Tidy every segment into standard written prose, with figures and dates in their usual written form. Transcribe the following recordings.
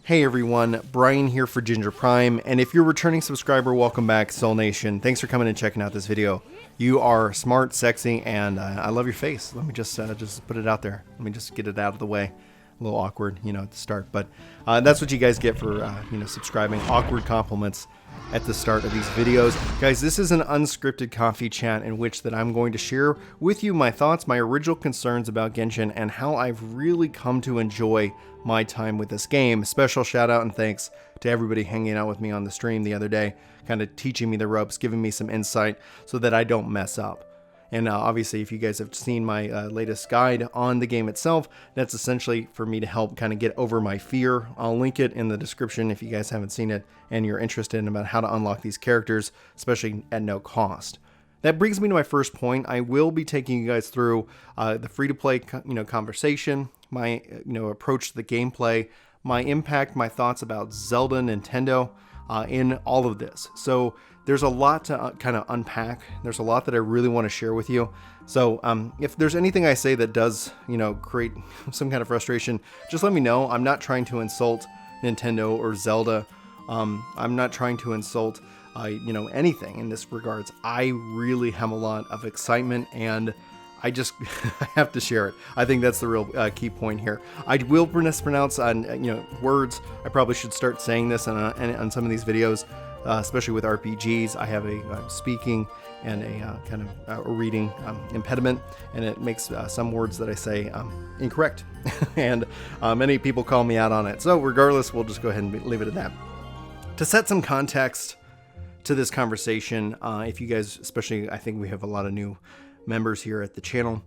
Hey everyone, Brian here for Ginger Prime, and if you're a returning subscriber, welcome back, Soul Nation. Thanks for coming and checking out this video. You are smart, sexy, and I love your face. Let me just put it out there. Let me just get it out of the way. A little awkward, at the start, but that's what you guys get for, subscribing. Awkward compliments at the start of these videos. Guys, this is an unscripted coffee chat in which that I'm going to share with you my thoughts, my original concerns about Genshin, and how I've really come to enjoy my time with this game. Special shout out and thanks to everybody hanging out with me on the stream the other day, kind of teaching me the ropes, giving me some insight so that I don't mess up. And obviously, if you guys have seen my latest guide on the game itself, that's essentially for me to help kind of get over my fear. I'll link it in the description if you guys haven't seen it and you're interested in about how to unlock these characters, especially at no cost. That brings me to my first point. I will be taking you guys through the free-to-play conversation, my approach to the gameplay, my impact, my thoughts about Zelda, Nintendo, in all of this. So there's a lot to kind of unpack. There's a lot that I really want to share with you. So if there's anything I say that does, create some kind of frustration, just let me know. I'm not trying to insult Nintendo or Zelda. I'm not trying to insult, anything in this regards. I really have a lot of excitement and I just I have to share it. I think that's the real key point here. I will mispronounce on words. I probably should start saying this on some of these videos, especially with RPGs. I have a speaking and a kind of a reading impediment, and it makes some words that I say incorrect, and many people call me out on it. So regardless, we'll just go ahead and leave it at that. To set some context to this conversation, if you guys, especially, I think we have a lot of new members here at the channel.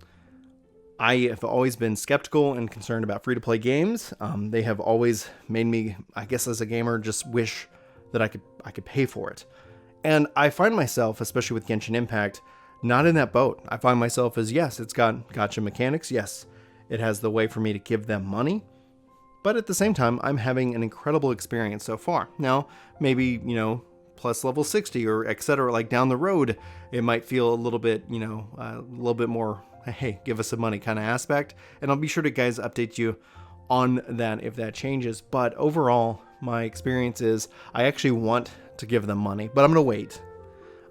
I have always been skeptical and concerned about free-to-play games. They have always made me, I guess as a gamer, just wish that I could pay for it. And I find myself, especially with Genshin Impact, not in that boat. I find myself as, yes, it's got gatcha mechanics. Yes, it has the way for me to give them money. But at the same time, I'm having an incredible experience so far. Now, maybe, plus level 60 or etc. Like down the road, it might feel a little bit, a little bit more, hey, give us some money kind of aspect. And I'll be sure to guys update you on that if that changes. But overall, my experience is I actually want to give them money, but I'm going to wait.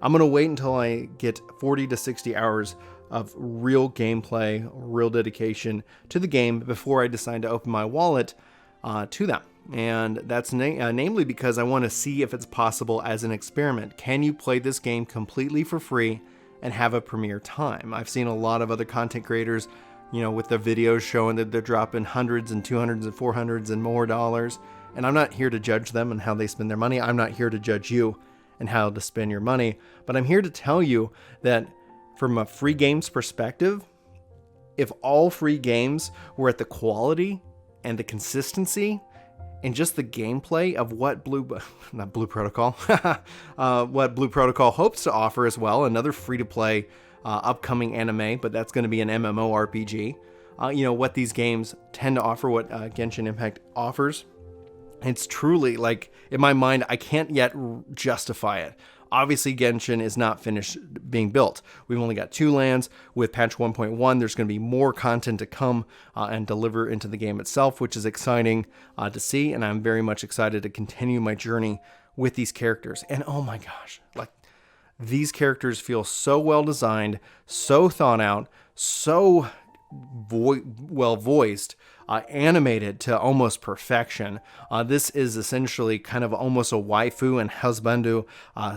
I'm going to wait until I get 40 to 60 hours of real gameplay, real dedication to the game before I decide to open my wallet to them. And that's namely because I want to see if it's possible as an experiment. Can you play this game completely for free and have a premiere time? I've seen a lot of other content creators, with their videos showing that they're dropping hundreds and 200s and 400s and more dollars. And I'm not here to judge them and how they spend their money. I'm not here to judge you and how to spend your money. But I'm here to tell you that from a free games perspective, if all free games were at the quality and the consistency and just the gameplay of what Blue Protocol hopes to offer as well, another free-to-play upcoming anime, but that's going to be an MMORPG. What these games tend to offer, what Genshin Impact offers, it's truly, like, in my mind, I can't yet justify it. Obviously, Genshin is not finished being built. We've only got 2 lands. With patch 1.1, there's going to be more content to come and deliver into the game itself, which is exciting to see, and I'm very much excited to continue my journey with these characters. And oh my gosh, like, these characters feel so well designed, so thought out, so well voiced, animated to almost perfection. This is essentially kind of almost a waifu and husbandu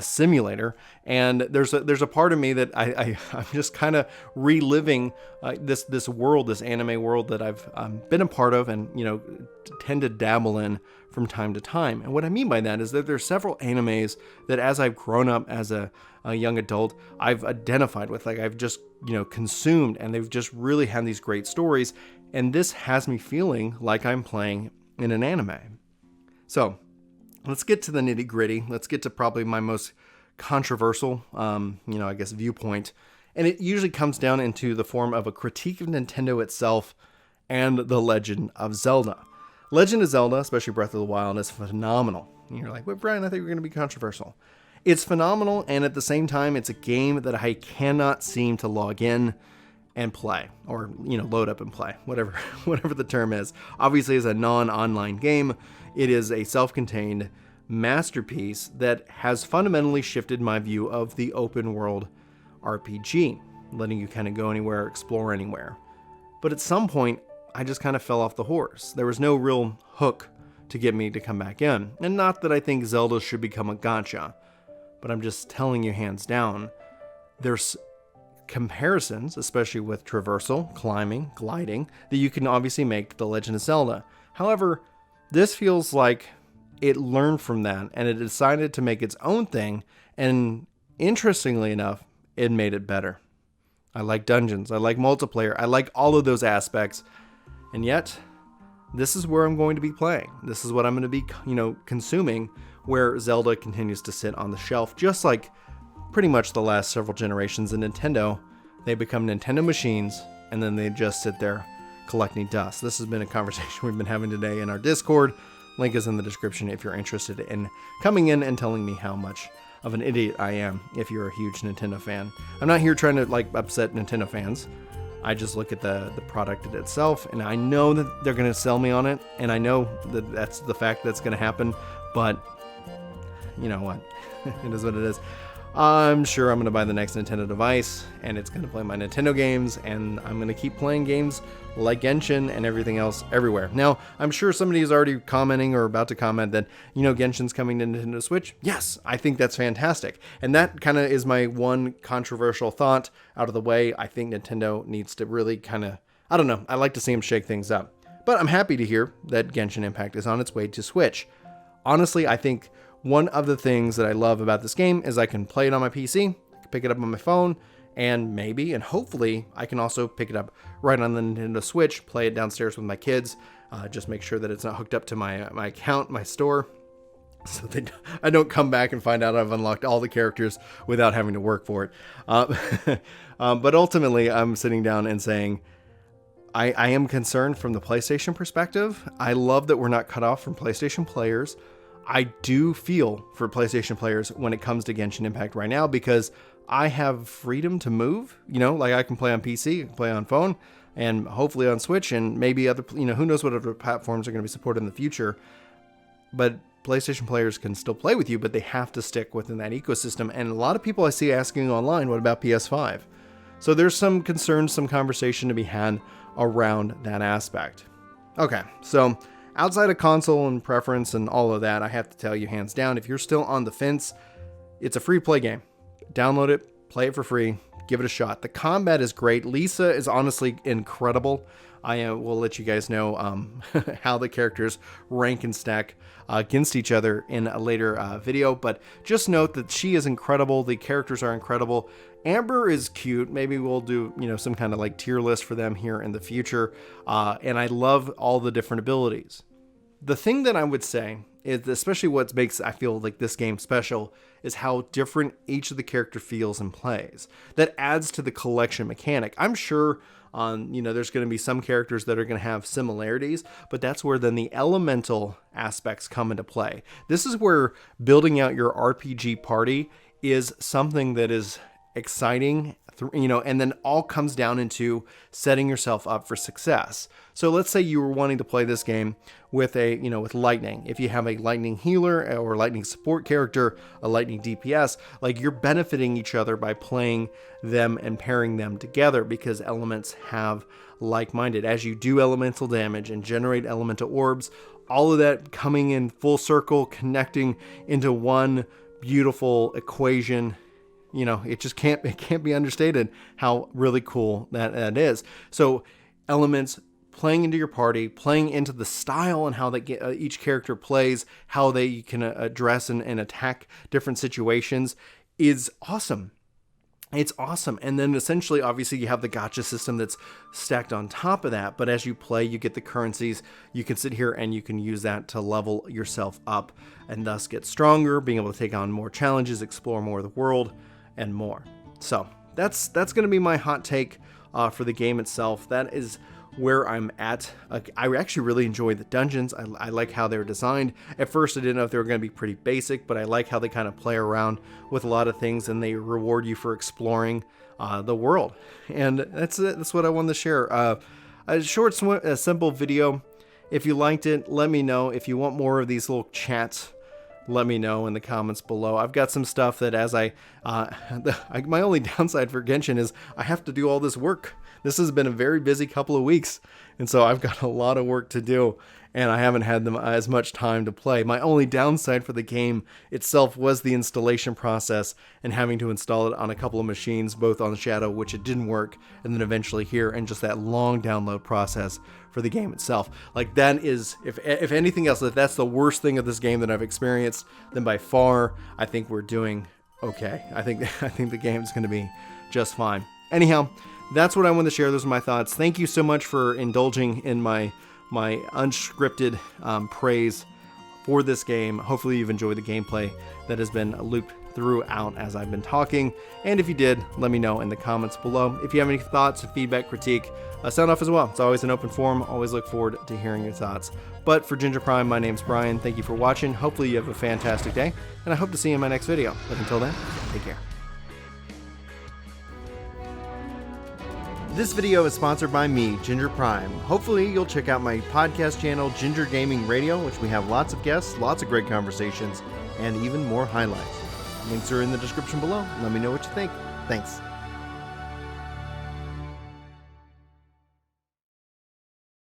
simulator, and there's a part of me that I'm just kind of reliving this world, this anime world that I've been a part of and tend to dabble in from time to time. And what I mean by that is that there's several animes that as I've grown up as a young adult, I've identified with, like I've just consumed, and they've just really had these great stories. And this has me feeling like I'm playing in an anime. So let's get to the nitty gritty. Let's get to probably my most controversial, I guess, viewpoint. And it usually comes down into the form of a critique of Nintendo itself and the Legend of Zelda. Legend of Zelda, especially Breath of the Wild, is phenomenal. And you're like, wait, Brian, I think we're going to be controversial. It's phenomenal, and at the same time, it's a game that I cannot seem to log in and play, or load up and play, whatever the term is. Obviously, as a non-online game, It is a self-contained masterpiece that has fundamentally shifted my view of the open world RPG, letting you kind of go anywhere, explore anywhere. But at some point, I just kind of fell off the horse. There was no real hook to get me to come back in. And not that I think Zelda should become a gatcha, but I'm just telling you hands down, there's comparisons, especially with traversal, climbing, gliding, that you can obviously make to The Legend of Zelda. However, this feels like it learned from that and it decided to make its own thing, and interestingly enough, it made it better. I like dungeons, I like multiplayer, I like all of those aspects, and yet this is where I'm going to be playing. This is what I'm going to be, consuming, where Zelda continues to sit on the shelf, just like pretty much the last several generations of Nintendo. They become Nintendo machines, and then they just sit there collecting dust. This has been a conversation we've been having today in our Discord. Link is in the description if you're interested in coming in and telling me how much of an idiot I am if you're a huge Nintendo fan. I'm not here trying to upset Nintendo fans. I just look at the product itself, and I know that they're going to sell me on it, and I know that that's the fact that's going to happen, but you know what? It is what it is. I'm sure I'm going to buy the next Nintendo device, and it's going to play my Nintendo games, and I'm going to keep playing games like Genshin and everything else everywhere. Now, I'm sure somebody is already commenting or about to comment that, Genshin's coming to Nintendo Switch. Yes, I think that's fantastic. And that kind of is my one controversial thought out of the way. I think Nintendo needs to really I don't know, I like to see them shake things up. But I'm happy to hear that Genshin Impact is on its way to Switch. Honestly, I think one of the things that I love about this game is I can play it on my PC, I can pick it up on my phone, and maybe, and hopefully, I can also pick it up right on the Nintendo Switch, play it downstairs with my kids, just make sure that it's not hooked up to my account, my store, so that I don't come back and find out I've unlocked all the characters without having to work for it. But ultimately, I'm sitting down and saying, I am concerned from the PlayStation perspective. I love that we're not cut off from PlayStation players. I do feel for PlayStation players when it comes to Genshin Impact right now, because I have freedom to move, I can play on PC, I can play on phone, and hopefully on Switch, and maybe other, who knows what other platforms are going to be supported in the future. But PlayStation players can still play with you, but they have to stick within that ecosystem. And a lot of people I see asking online, what about PS5? So there's some concerns, some conversation to be had around that aspect. Okay, so outside of console and preference and all of that, I have to tell you hands down, if you're still on the fence, it's a free play game. Download it, play it for free, give it a shot. The combat is great. Lisa is honestly incredible. I will let you guys know how the characters rank and stack against each other in a later video, but just note that she is incredible. The characters are incredible. Amber is cute. Maybe we'll do, some kind of tier list for them here in the future. And I love all the different abilities. The thing that I would say is, especially what makes I feel like this game special, is how different each of the character feels and plays. That adds to the collection mechanic. I'm sure there's going to be some characters that are going to have similarities, but that's where then the elemental aspects come into play. This is where building out your RPG party is something that is exciting, and then all comes down into setting yourself up for success. So let's say you were wanting to play this game with with lightning. If you have a lightning healer or lightning support character, a lightning DPS, you're benefiting each other by playing them and pairing them together, because elements have like-minded. As you do elemental damage and generate elemental orbs, all of that coming in full circle, connecting into one beautiful equation. It just can't be understated how really cool that is. So elements playing into your party, playing into the style and how each character plays, how they can address and attack different situations is awesome. It's awesome. And then essentially, obviously, you have the gacha system that's stacked on top of that. But as you play, you get the currencies. You can sit here and you can use that to level yourself up and thus get stronger, being able to take on more challenges, explore more of the world, and more. So that's going to be my hot take for the game itself. That is where I'm at. I actually really enjoy the dungeons. I like how they're designed. At first I didn't know if they were going to be pretty basic, but I like how they kind of play around with a lot of things, and they reward you for exploring the world. And that's what I wanted to share. A short, simple video. If you liked it, let me know. If you want more of these little chats, let me know in the comments below. I've got some stuff that my only downside for Genshin is I have to do all this work. This has been a very busy couple of weeks, and so I've got a lot of work to do, and I haven't had as much time to play. My only downside for the game itself was the installation process and having to install it on a couple of machines, both on Shadow, which it didn't work, and then eventually here, and just that long download process for the game itself. Like, that is, if anything else, if that's the worst thing of this game that I've experienced, then by far, I think we're doing okay. I think the game's going to be just fine. Anyhow, that's what I wanted to share. Those are my thoughts. Thank you so much for indulging in my unscripted praise for this game. Hopefully you've enjoyed the gameplay that has been looped throughout as I've been talking. And if you did, let me know in the comments below. If you have any thoughts, feedback, critique, sound off as well. It's always an open forum. Always look forward to hearing your thoughts. But for Ginger Prime, my name's Brian. Thank you for watching. Hopefully you have a fantastic day, and I hope to see you in my next video. But until then, take care. This video is sponsored by me, Ginger Prime. Hopefully you'll check out my podcast channel, Ginger Gaming Radio, which we have lots of guests, lots of great conversations, and even more highlights. Links are in the description below. Let me know what you think. Thanks.